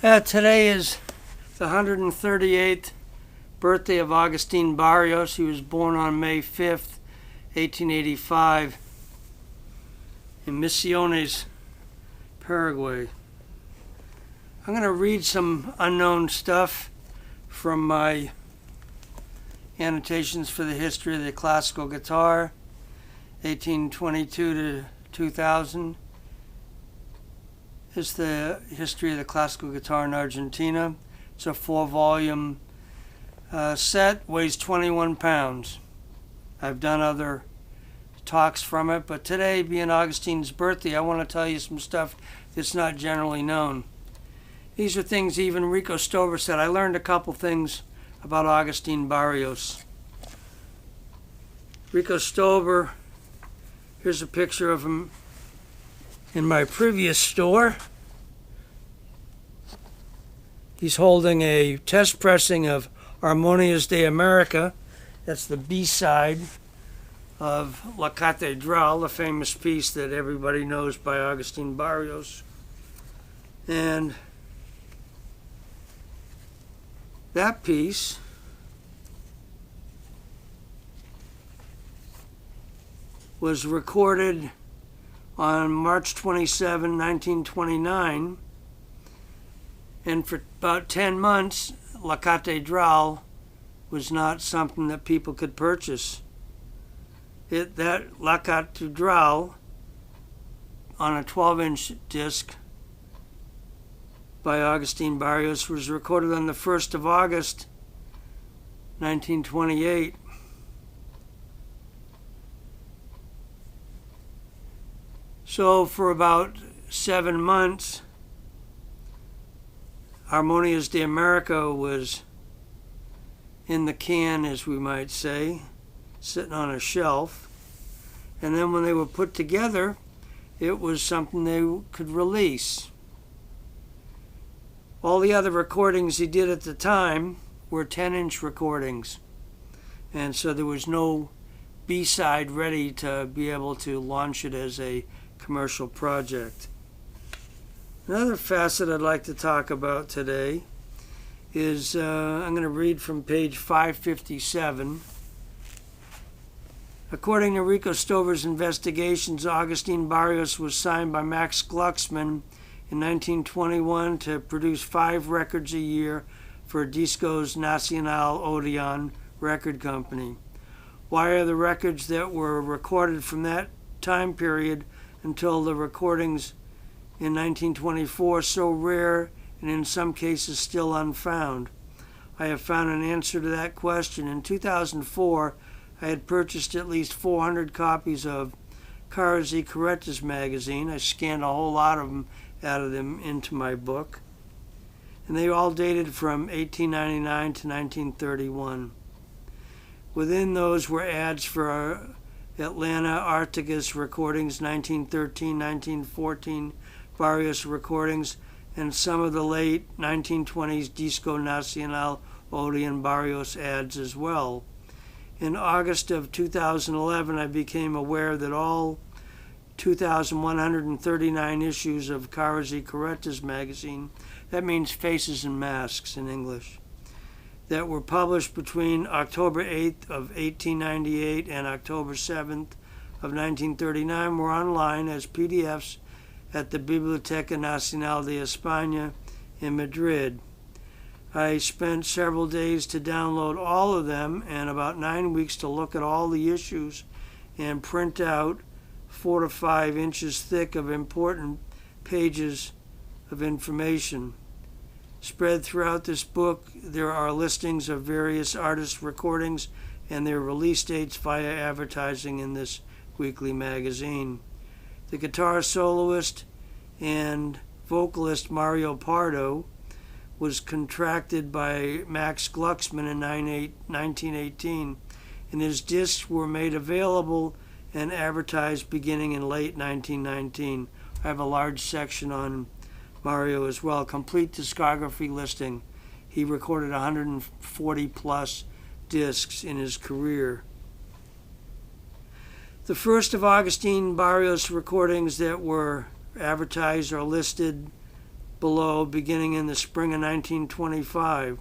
Today is the 138th birthday of Agustin Barrios. He was born on May 5th, 1885 in Misiones, Paraguay. I'm going to read some unknown stuff from my annotations for the history of the classical guitar, 1822 to 2000. It's the history of the classical guitar in Argentina. It's a 4-volume set, weighs 21 pounds. I've done other talks from it, but today, being Augustin's birthday, I want to tell you some stuff that's not generally known. These are things even Rico Stover said. I learned a couple things about Agustin Barrios. Rico Stover, here's a picture of him in my previous store. He's holding a test pressing of Armonias de America. That's the B-side of La Catedral, the famous piece that everybody knows by Agustin Barrios. And that piece was recorded on March 27, 1929, and for about 10 months, La Catedral was not something that people could purchase. That La Catedral, on a 12-inch disc by Agustin Barrios, was recorded on the 1st of August, 1928. So for about 7 months, Armonias de America was in the can, as we might say, sitting on a shelf. And then when they were put together, it was something they could release. All the other recordings he did at the time were 10-inch recordings. And so there was no B-side ready to be able to launch it as a commercial project. Another facet I'd like to talk about today is, I'm going to read from page 557. According to Rico Stover's investigations, Agustin Barrios was signed by Max Glucksmann in 1921 to produce 5 records a year for Discos Nacional Odeon record company. Why are the records that were recorded from that time period until the recordings in 1924 so rare and in some cases still unfound? I have found an answer to that question. In 2004, I had purchased at least 400 copies of Caras y Caretas magazine. I scanned a whole lot of them out of them into my book, and they all dated from 1899 to 1931. Within those were ads for Atlanta Articus recordings, 1913, 1914 Barrios recordings, and some of the late 1920s Disco Nacional Odeon Barrios ads as well. In August of 2011, I became aware that all 2,139 issues of Caras y Caretas magazine, that means Faces and Masks in English, that were published between October 8th of 1898 and October 7th of 1939 were online as PDFs at the Biblioteca Nacional de España in Madrid. I spent several days to download all of them and about 9 weeks to look at all the issues and print out 4 to 5 inches thick of important pages of information. Spread throughout this book, there are listings of various artists' recordings and their release dates via advertising in this weekly magazine. The guitar soloist and vocalist Mario Pardo was contracted by Max Glucksmann in 1918, and his discs were made available and advertised beginning in late 1919. I have a large section on Mario as well. Complete discography listing. He recorded 140 plus discs in his career. The first of Agustin Barrios recordings that were advertised or listed below, beginning in the spring of 1925,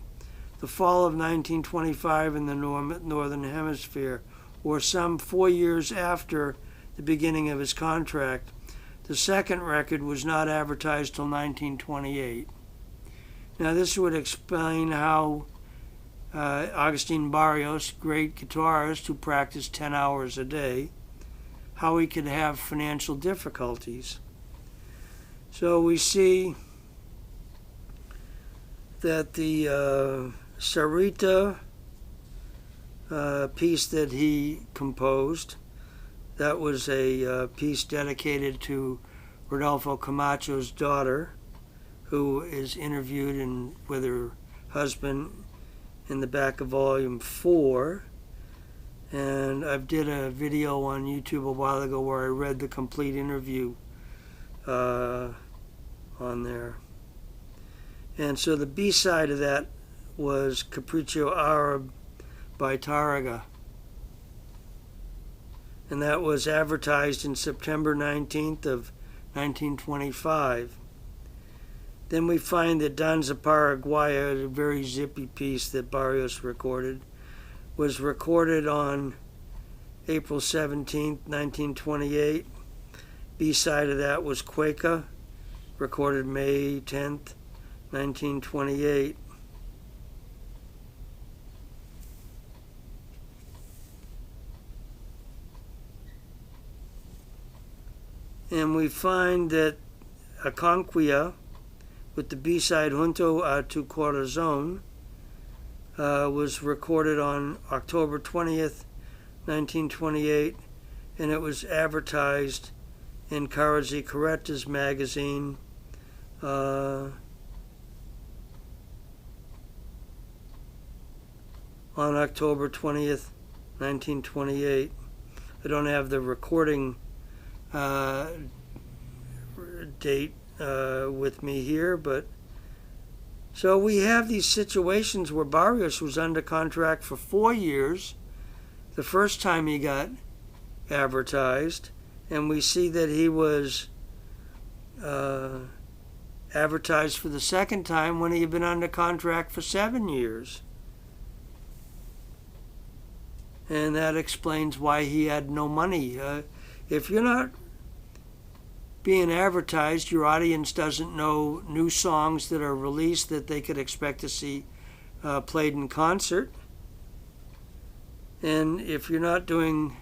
the fall of 1925 in the Northern Hemisphere, or some 4 years after the beginning of his contract. The second record was not advertised till 1928. Now this would explain how Agustin Barrios, great guitarist who practiced 10 hours a day, how he could have financial difficulties. So we see that the Sarita piece that he composed, that was a piece dedicated to Rodolfo Camacho's daughter, who is interviewed with her husband in the back of volume 4. And I did a video on YouTube a while ago where I read the complete interview on there. And so the B-side of that was Capriccio Arab by Tarraga. And that was advertised in September 19th of 1925. Then we find that Danza Paraguaya, a very zippy piece that Barrios recorded, was recorded on April 17th, 1928. B-side of that was Cueca, recorded May 10th, 1928. And we find that Aconquia, with the B-side Junto a tu Corazon, was recorded on October 20th, 1928, and it was advertised in Caras y Caretas magazine on October 20th, 1928. I don't have the recording date with me here, but so we have these situations where Barrios was under contract for 4 years, the first time he got advertised, and we see that he was advertised for the second time when he had been under contract for 7 years. And that explains why he had no money. If you're not being advertised, your audience doesn't know new songs that are released that they could expect to see played in concert. And if you're not doing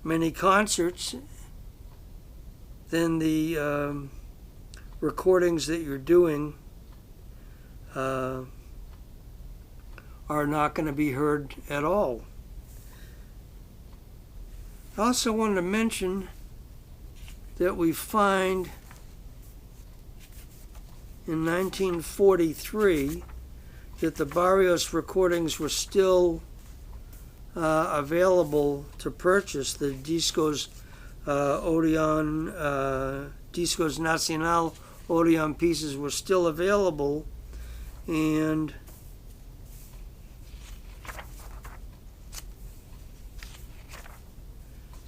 many concerts, then the recordings that you're doing are not going to be heard at all. I also wanted to mention that we find in 1943 that the Barrios recordings were still available to purchase. The Discos Odeon, Discos Nacional Odeon pieces were still available, and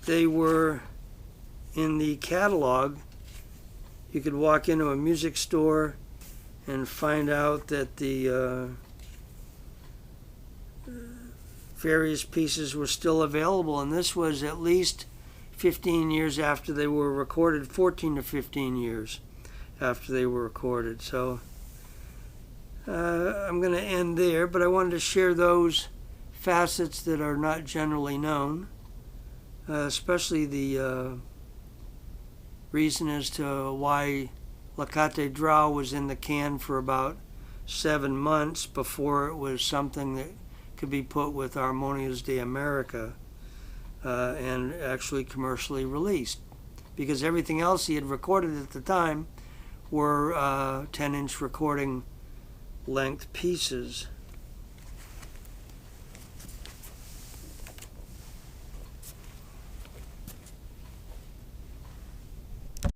they were in the catalog. You could walk into a music store and find out that the various pieces were still available, and this was at least 15 years after they were recorded, 14 to 15 years after they were recorded. So I'm going to end there, but I wanted to share those facets that are not generally known. Especially the reason as to why La Catedral was in the can for about 7 months before it was something that could be put with Armonias de America and actually commercially released. Because everything else he had recorded at the time were 10-inch recording length pieces.